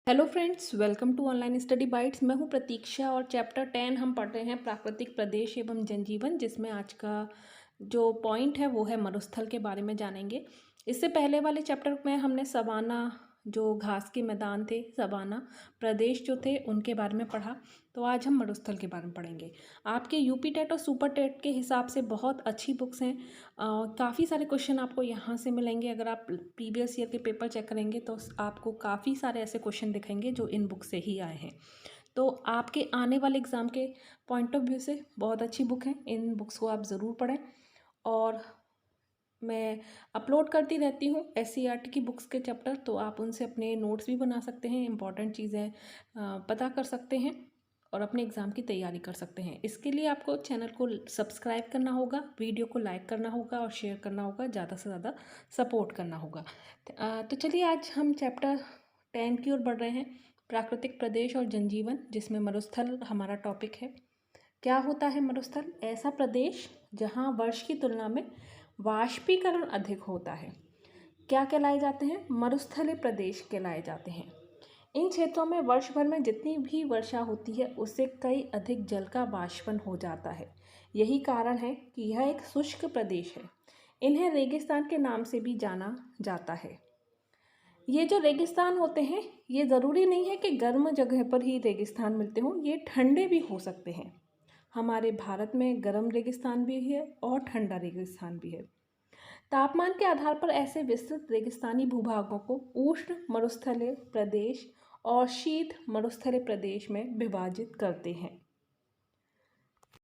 Hello friends, welcome to online study bites. मैं हूं प्रतीक्षा और चैप्टर 10 हम पढ़ रहे हैं प्राकृतिक प्रदेश एवं जनजीवन, जिसमें आज का जो पॉइंट है वो है मरुस्थल के बारे में जानेंगे। इससे पहले वाले चैप्टर में हमने सवाना, जो घास के मैदान थे, सवाना प्रदेश जो थे उनके बारे में पढ़ा। तो आज हम मरुस्थल के बारे में पढ़ेंगे। आपके यूपी टेट और सुपर टेट के हिसाब से बहुत अच्छी बुक्स हैं। काफ़ी सारे क्वेश्चन आपको यहाँ से मिलेंगे। अगर आप प्रीवियस ईयर के पेपर चेक करेंगे तो आपको काफ़ी सारे ऐसे क्वेश्चन दिखेंगे जो इन बुक से ही आए हैं। तो आपके आने वाले एग्ज़ाम के पॉइंट ऑफ व्यू से बहुत अच्छी बुक है। इन बुक्स को आप ज़रूर पढ़ें। और मैं अपलोड करती रहती हूँ SCERT की बुक्स के चैप्टर, तो आप उनसे अपने नोट्स भी बना सकते हैं, इंपॉर्टेंट चीज़ें पता कर सकते हैं और अपने एग्ज़ाम की तैयारी कर सकते हैं। इसके लिए आपको चैनल को सब्सक्राइब करना होगा, वीडियो को लाइक करना होगा और शेयर करना होगा, ज़्यादा से ज़्यादा सपोर्ट करना होगा। तो चलिए आज हम चैप्टर 10 की ओर बढ़ रहे हैं, प्राकृतिक प्रदेश और जनजीवन, जिसमें मरुस्थल हमारा टॉपिक है। क्या होता है मरुस्थल? ऐसा प्रदेश जहाँ वर्ष की तुलना में वाष्पीकरण अधिक होता है। क्या कहलाए जाते हैं? मरुस्थलीय प्रदेश कहलाए जाते हैं। इन क्षेत्रों में वर्ष भर में जितनी भी वर्षा होती है उससे कई अधिक जल का वाष्पन हो जाता है। यही कारण है कि यह एक शुष्क प्रदेश है। इन्हें रेगिस्तान के नाम से भी जाना जाता है। ये जो रेगिस्तान होते हैं, ये ज़रूरी नहीं है कि गर्म जगह पर ही रेगिस्तान मिलते हों, ये ठंडे भी हो सकते हैं। हमारे भारत में गर्म रेगिस्तान भी है और ठंडा रेगिस्तान भी है। तापमान के आधार पर ऐसे विस्तृत रेगिस्तानी भूभागों को उष्ण मरुस्थलीय प्रदेश और शीत मरुस्थलीय प्रदेश में विभाजित करते हैं।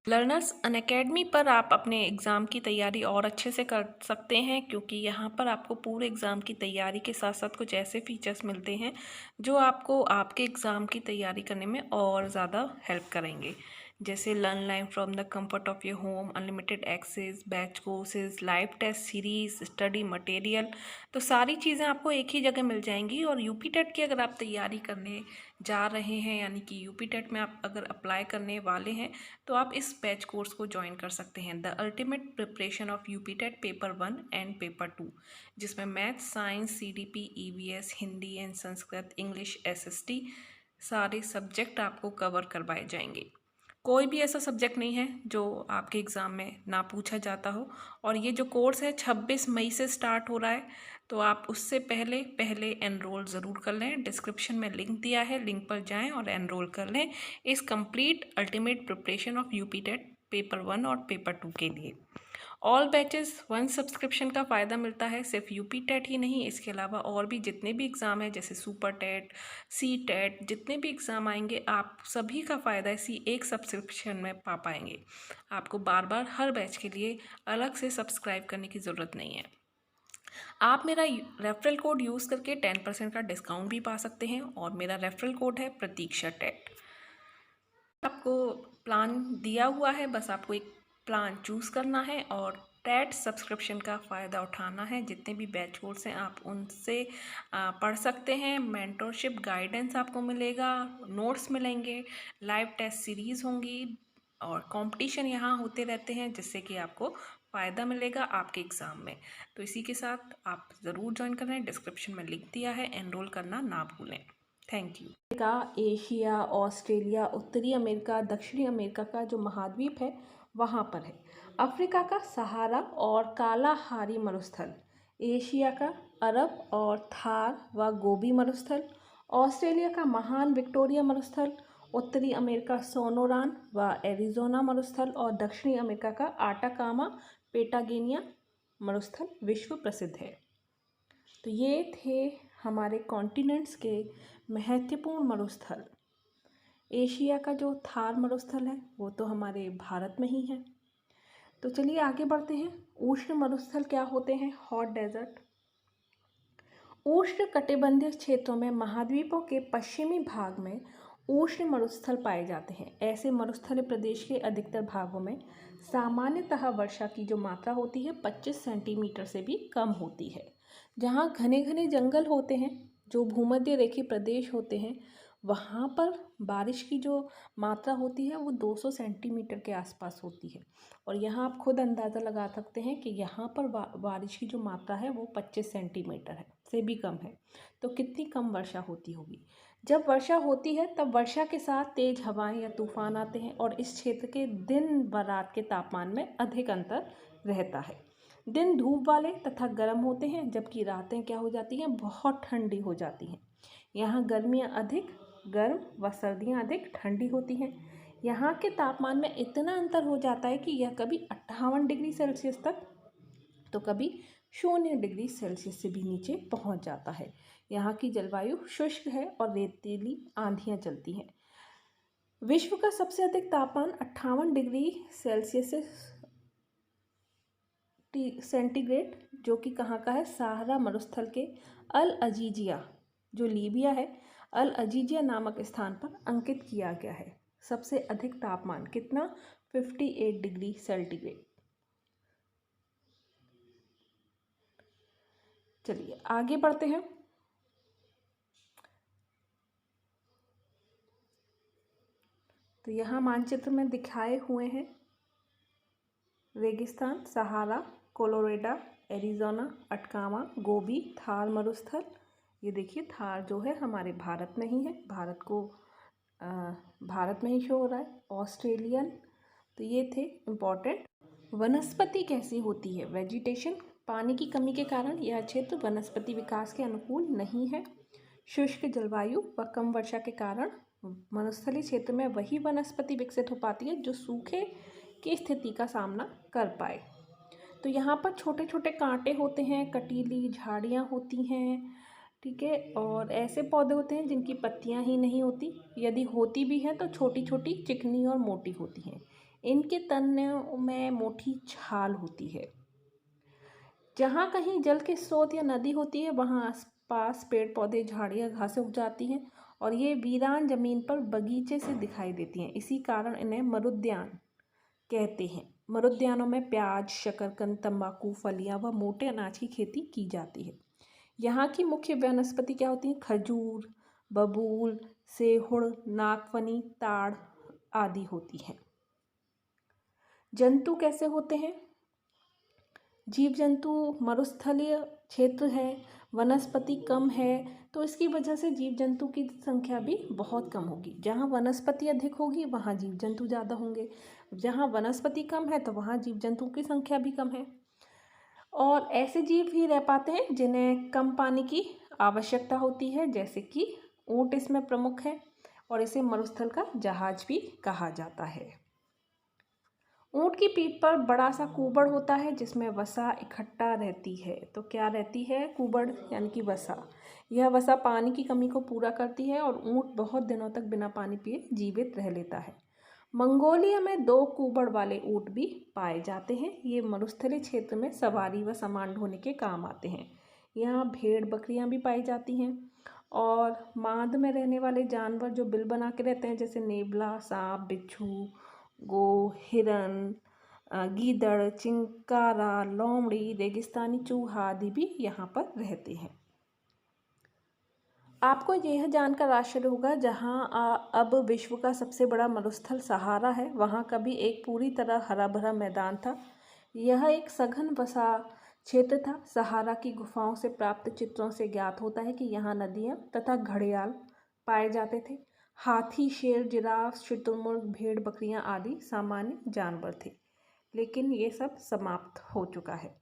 लर्नर्स अनअकैडमी पर आप अपने एग्ज़ाम की तैयारी और अच्छे से कर सकते हैं, क्योंकि यहाँ पर आपको पूरे एग्ज़ाम की तैयारी के साथ साथ कुछ ऐसे फीचर्स मिलते हैं जो आपको आपके एग्ज़ाम की तैयारी करने में और ज़्यादा हेल्प करेंगे। जैसे learn line from the comfort of your home, unlimited access, batch courses, live test series, study material. तो सारी चीज़ें आपको एक ही जगह मिल जाएंगी। और यूपी टेट की अगर आप तैयारी करने जा रहे हैं, यानी कि यूपी टेट में आप अगर अप्लाई करने वाले हैं, तो आप इस बैच कोर्स को ज्वाइन कर सकते हैं, the ultimate preparation of UP TET paper 1 and paper 2, जिसमें maths, science, CDP, EVS, Hindi and Sanskrit, English, SST सारे सब्जेक्ट आपको कवर करवाए जाएंगे। कोई भी ऐसा सब्जेक्ट नहीं है जो आपके एग्ज़ाम में ना पूछा जाता हो। और ये जो कोर्स है 26 मई से स्टार्ट हो रहा है, तो आप उससे पहले पहले एनरोल ज़रूर कर लें। डिस्क्रिप्शन में लिंक दिया है, लिंक पर जाएं और एनरोल कर लें इस complete ultimate preparation of UP TET paper 1 और पेपर 2 के लिए। ऑल बैचेस 1 सब्सक्रिप्शन का फ़ायदा मिलता है। सिर्फ यूपी टेट ही नहीं, इसके अलावा और भी जितने भी एग्ज़ाम हैं, जैसे सुपर टेट, सी टेट, जितने भी एग्ज़ाम आएंगे आप सभी का फ़ायदा इसी एक सब्सक्रिप्शन में पा पाएंगे। आपको बार बार हर बैच के लिए अलग से सब्सक्राइब करने की ज़रूरत नहीं है। आप मेरा रेफरल कोड यूज़ करके 10% का डिस्काउंट भी पा सकते हैं, और मेरा रेफरल कोड है प्रतीक्षा टेट। आपको प्लान दिया हुआ है, बस आपको एक प्लान चूज़ करना है और टेट सब्सक्रिप्शन का फ़ायदा उठाना है। जितने भी बैच कोर्स हैं आप उनसे पढ़ सकते हैं। मेंटरशिप गाइडेंस आपको मिलेगा, नोट्स मिलेंगे, लाइव टेस्ट सीरीज़ होंगी और कंपटीशन यहाँ होते रहते हैं, जिससे कि आपको फ़ायदा मिलेगा आपके एग्ज़ाम में। तो इसी के साथ आप ज़रूर ज्वाइन करें, डिस्क्रिप्शन में लिंक दिया है, एनरोल करना ना भूलें। Thank you. America, Asia, Australia, उत्तरी अमेरिका, दक्षिणी अमेरिका का जो महाद्वीप है वहाँ पर है। अफ्रीका का सहारा और कालाहारी मरुस्थल, एशिया का अरब और थार व गोबी मरुस्थल, ऑस्ट्रेलिया का महान विक्टोरिया मरुस्थल, उत्तरी अमेरिका सोनोरान व एरिजोना मरुस्थल और दक्षिणी अमेरिका का आटाकामा पेटागोनिया मरुस्थल विश्व प्रसिद्ध है। तो ये थे हमारे कॉन्टिनेंट्स के महत्वपूर्ण मरुस्थल। एशिया का जो थार मरुस्थल है वो तो हमारे भारत में ही है। तो चलिए आगे बढ़ते हैं। उष्ण मरुस्थल क्या होते हैं? Hot desert. उष्ण कटिबंधीय क्षेत्रों में महाद्वीपों के पश्चिमी भाग में उष्ण मरुस्थल पाए जाते हैं। ऐसे मरुस्थलीय प्रदेश के अधिकतर भागों में सामान्यतः वर्षा की जो मात्रा होती है 25 सेंटीमीटर से भी कम होती है। जहाँ घने घने जंगल होते हैं, जो भूमध्य रेखीय प्रदेश होते हैं, वहाँ पर बारिश की जो मात्रा होती है वो 200 सेंटीमीटर के आसपास होती है। और यहाँ आप खुद अंदाज़ा लगा सकते हैं कि यहाँ पर बारिश की जो मात्रा है वो 25 सेंटीमीटर है। से भी कम है। तो कितनी कम वर्षा होती होगी। जब वर्षा होती है तब वर्षा के साथ तेज हवाएं या तूफान आते हैं और इस क्षेत्र के दिन व रात के तापमान में अधिक अंतर रहता है। दिन धूप वाले तथा गर्म होते हैं, जबकि रातें क्या हो जाती हैं, बहुत ठंडी हो जाती हैं। यहाँ गर्मियाँ अधिक गर्म व सर्दियाँ अधिक ठंडी होती हैं। यहाँ के तापमान में इतना अंतर हो जाता है कि यह कभी 58 डिग्री सेल्सियस तक तो कभी 0 डिग्री सेल्सियस से भी नीचे पहुँच जाता है। यहाँ की जलवायु शुष्क है और रेतीली आंधियाँ चलती हैं। विश्व का सबसे अधिक तापमान 58 डिग्री सेल्सियस से सेंटीग्रेड, जो कि कहाँ का है, साहरा मरुस्थल के अल अजीजिया, जो लीबिया है, अल अजीजिया नामक स्थान पर अंकित किया गया है। सबसे अधिक तापमान कितना, 58 डिग्री सेंटीग्रेड। चलिए आगे बढ़ते हैं। तो यहाँ मानचित्र में दिखाए हुए हैं रेगिस्तान, सहारा, कोलोराडो, एरिज़ोना, अटकामा, गोबी, थार मरुस्थल। ये देखिए थार जो है हमारे भारत में ही है, भारत में ही शो हो रहा है। ऑस्ट्रेलियन, तो ये थे इम्पॉर्टेंट। वनस्पति कैसी होती है, वेजिटेशन। पानी की कमी के कारण यह क्षेत्र वनस्पति विकास के अनुकूल नहीं है। शुष्क जलवायु व कम वर्षा के कारण मरुस्थलीय क्षेत्र में वही वनस्पति विकसित हो पाती है जो सूखे की स्थिति का सामना कर पाए। तो यहाँ पर छोटे छोटे कांटे होते हैं, कटीली झाड़ियाँ होती हैं, ठीक है, और ऐसे पौधे होते हैं जिनकी पत्तियाँ ही नहीं होती, यदि होती भी हैं तो छोटी छोटी, चिकनी और मोटी होती हैं। इनके तनों में मोटी छाल होती है। जहाँ कहीं जल के स्रोत या नदी होती है वहाँ आसपास पेड़ पौधे, झाड़ियाँ, घासें उग जाती हैं और ये वीरान जमीन पर बगीचे से दिखाई देती हैं। इसी कारण इन्हें मरुद्यान कहते हैं। मरुद्यानों में प्याज, शकरकंद, तंबाकू, फलियां व मोटे अनाज की खेती की जाती है। यहाँ की मुख्य वनस्पति क्या होती है, खजूर, बबूल, सेहुड़, नागफनी, ताड़ आदि होती है। जंतु कैसे होते हैं, जीव जंतु, मरुस्थलीय क्षेत्र है, वनस्पति कम है, तो इसकी वजह से जीव जंतु की संख्या भी बहुत कम होगी। जहाँ वनस्पति अधिक होगी वहाँ जीव जंतु ज़्यादा होंगे, जहाँ वनस्पति कम है तो वहाँ जीव जंतु की संख्या भी कम है। और ऐसे जीव ही रह पाते हैं जिन्हें कम पानी की आवश्यकता होती है, जैसे कि ऊँट इसमें प्रमुख है और इसे मरुस्थल का जहाज भी कहा जाता है। ऊँट की पीठ पर बड़ा सा कुबड़ होता है जिसमें वसा इकट्ठा रहती है। तो क्या रहती है, कुबड़ यानी कि वसा। यह वसा पानी की कमी को पूरा करती है और ऊँट बहुत दिनों तक बिना पानी पिए जीवित रह लेता है। मंगोलिया में 2 कुबड़ वाले ऊँट भी पाए जाते हैं। ये मरुस्थलीय क्षेत्र में सवारी व सामान ढोने के काम आते हैं। यहाँ भेड़ बकरियाँ भी पाई जाती हैं और मांद में रहने वाले जानवर जो बिल बना के रहते हैं, जैसे नेवला, सांप, बिच्छू, गो, हिरन, गीदड़, चिंकारा, लोमड़ी, रेगिस्तानी चूहा आदि भी यहाँ पर रहते हैं। आपको यह जानकर आश्चर्य होगा, जहाँ अब विश्व का सबसे बड़ा मरुस्थल सहारा है, वहाँ कभी एक पूरी तरह हरा भरा मैदान था। यह एक सघन वसा क्षेत्र था। सहारा की गुफाओं से प्राप्त चित्रों से ज्ञात होता है कि यहाँ नदियाँ तथा घड़ियाल पाए जाते थे। हाथी, शेर, जिराफ, शुतुरमुर्ग, भेड़ बकरियाँ आदि सामान्य जानवर थे, लेकिन ये सब समाप्त हो चुका है।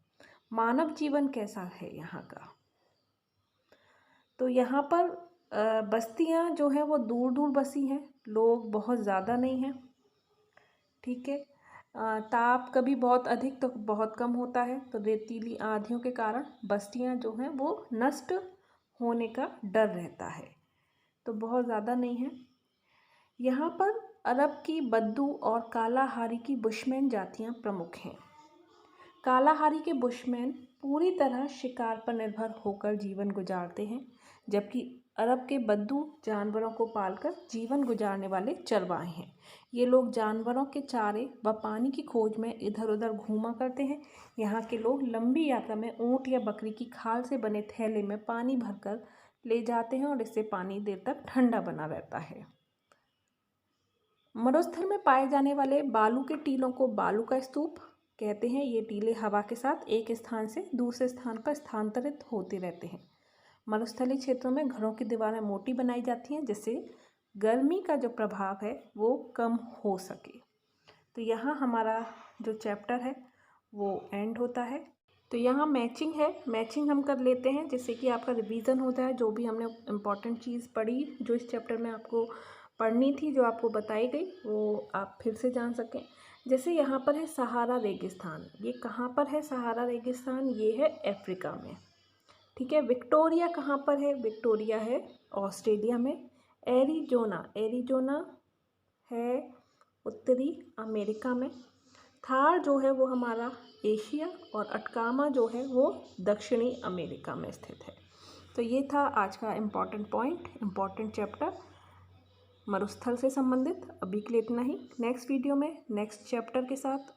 मानव जीवन कैसा है यहाँ का, तो यहाँ पर बस्तियाँ जो हैं वो दूर दूर बसी हैं, लोग बहुत ज़्यादा नहीं हैं, ठीक है। ताप कभी बहुत अधिक तो बहुत कम होता है, तो रेतीली आंधियों के कारण बस्तियाँ जो हैं वो नष्ट होने का डर रहता है, तो बहुत ज़्यादा नहीं है। यहाँ पर अरब की बद्दू और कालाहारी की बुशमैन जातियाँ प्रमुख हैं। कालाहारी के बुशमैन पूरी तरह शिकार पर निर्भर होकर जीवन गुजारते हैं, जबकि अरब के बद्दू जानवरों को पालकर जीवन गुजारने वाले चरवाहे हैं। ये लोग जानवरों के चारे व पानी की खोज में इधर उधर घूमा करते हैं। यहाँ के लोग लंबी यात्रा में ऊँट या बकरी की खाल से बने थैले में पानी भरकर ले जाते हैं और इससे पानी देर तक ठंडा बना रहता है। मरुस्थल में पाए जाने वाले बालू के टीलों को बालू का स्तूप कहते हैं। ये टीले हवा के साथ एक स्थान से दूसरे स्थान पर स्थानांतरित होते रहते हैं। मरुस्थलीय क्षेत्रों में घरों की दीवारें मोटी बनाई जाती हैं जिससे गर्मी का जो प्रभाव है वो कम हो सके। तो यहाँ हमारा जो चैप्टर है वो एंड होता है। तो यहाँ मैचिंग है, मैचिंग हम कर लेते हैं जिससे कि आपका रिवीजन होता है। जो भी हमने इम्पॉर्टेंट चीज़ पढ़ी जो इस चैप्टर में आपको पढ़नी थी, जो आपको बताई गई, वो आप फिर से जान सकें। जैसे यहाँ पर है सहारा रेगिस्तान, ये कहाँ पर है सहारा रेगिस्तान? ये है अफ्रीका में, ठीक है। विक्टोरिया कहाँ पर है? विक्टोरिया है ऑस्ट्रेलिया में। एरिजोना, एरिजोना है उत्तरी अमेरिका में। थार जो है वो हमारा एशिया, और अटकामा जो है वो दक्षिणी अमेरिका में स्थित है। तो ये था आज का इम्पॉर्टेंट पॉइंट, इम्पॉर्टेंट चैप्टर मरुस्थल से संबंधित। अभी के लिए इतना ही। नेक्स्ट वीडियो में नेक्स्ट चैप्टर के साथ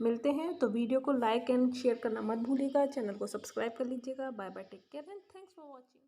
मिलते हैं। तो वीडियो को लाइक एंड शेयर करना मत भूलिएगा, चैनल को सब्सक्राइब कर लीजिएगा। Bye bye, take care and thanks for watching.